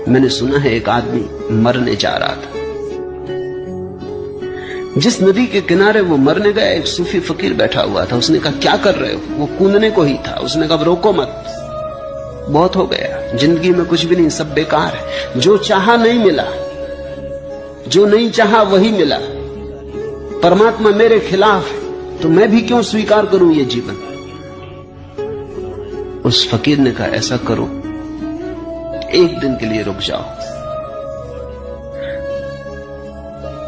मैंने सुना है एक आदमी मरने जा रहा था। जिस नदी के किनारे वो मरने गया, एक सूफी फकीर बैठा हुआ था। उसने कहा, क्या कर रहे हो? वो कूदने को ही था। उसने कहा, रोको मत, बहुत हो गया, जिंदगी में कुछ भी नहीं, सब बेकार है। जो चाहा नहीं मिला, जो नहीं चाहा वही मिला। परमात्मा मेरे खिलाफ है, तो मैं भी क्यों स्वीकार करूं ये जीवन? उस फकीर ने कहा, ऐसा करो, एक दिन के लिए रुक जाओ,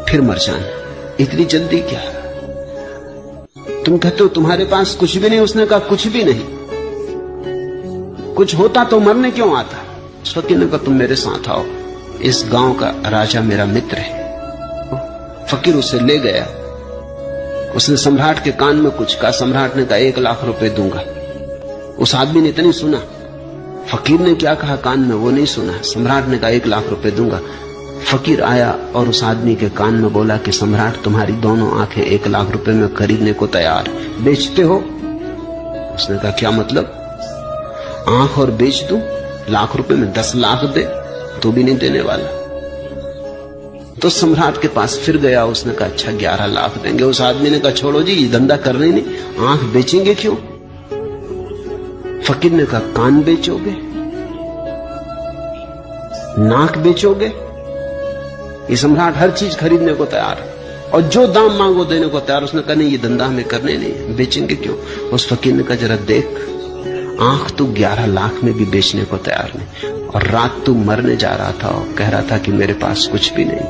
फिर मर जाना। इतनी जल्दी क्या? तुम कहते हो तुम्हारे पास कुछ भी नहीं। उसने कहा, कुछ भी नहीं। कुछ होता तो मरने क्यों आता? उस फकीर ने कहा, तुम मेरे साथ आओ, इस गांव का राजा मेरा मित्र है। फकीर उसे ले गया। उसने सम्राट के कान में कुछ कहा। सम्राट ने कहा, 1 लाख रुपए दूंगा। उस आदमी ने इतनी सुना, फकीर ने क्या कहा कान में वो नहीं सुना। सम्राट ने कहा, 1 लाख रुपए दूंगा। फकीर आया और उस आदमी के कान में बोला कि सम्राट तुम्हारी दोनों आंखें 1 लाख रुपए में खरीदने को तैयार, बेचते हो? उसने कहा, क्या मतलब? आंख और बेच दूं? लाख रुपए में 10 लाख दे तो भी नहीं देने वाला। तो सम्राट के पास फिर गया। उसने कहा, अच्छा 11 लाख देंगे। उस आदमी ने कहा, छोड़ो जी, ये धंधा करने नहीं, आंख बेचेंगे क्यों? फकीर ने कहा, कान बेचोगे, नाक बेचोगे? ये सम्राट हर चीज खरीदने को तैयार है और जो दाम मांगो देने को तैयार। उसने कहा, नहीं, ये धंधा हमें करने नहीं, बेचेंगे क्यों? उस फकीर ने कहा, जरा देख, आंख तू 11 लाख में भी बेचने को तैयार नहीं, और रात तू मरने जा रहा था और कह रहा था कि मेरे पास कुछ भी नहीं।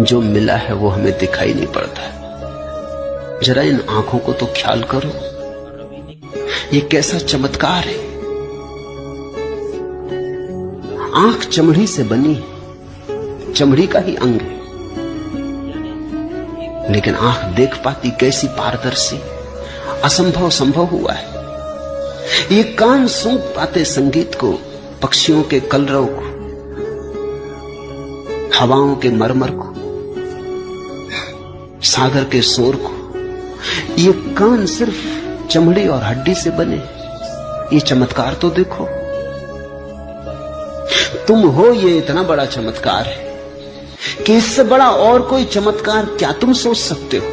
जो मिला है वो हमें दिखाई नहीं पड़ता। जरा इन आंखों को तो ख्याल करो, ये कैसा चमत्कार है। आंख चमड़ी से बनी है, चमड़ी का ही अंग है, लेकिन आंख देख पाती कैसी पारदर्शी। असंभव संभव हुआ है। ये कान सूंघ पाते संगीत को, पक्षियों के कलरव को, हवाओं के मरमर को, सागर के शोर को। ये कान सिर्फ चमड़ी और हड्डी से बने। ये चमत्कार तो देखो। तुम हो, ये इतना बड़ा चमत्कार है कि इससे बड़ा और कोई चमत्कार क्या तुम सोच सकते हो?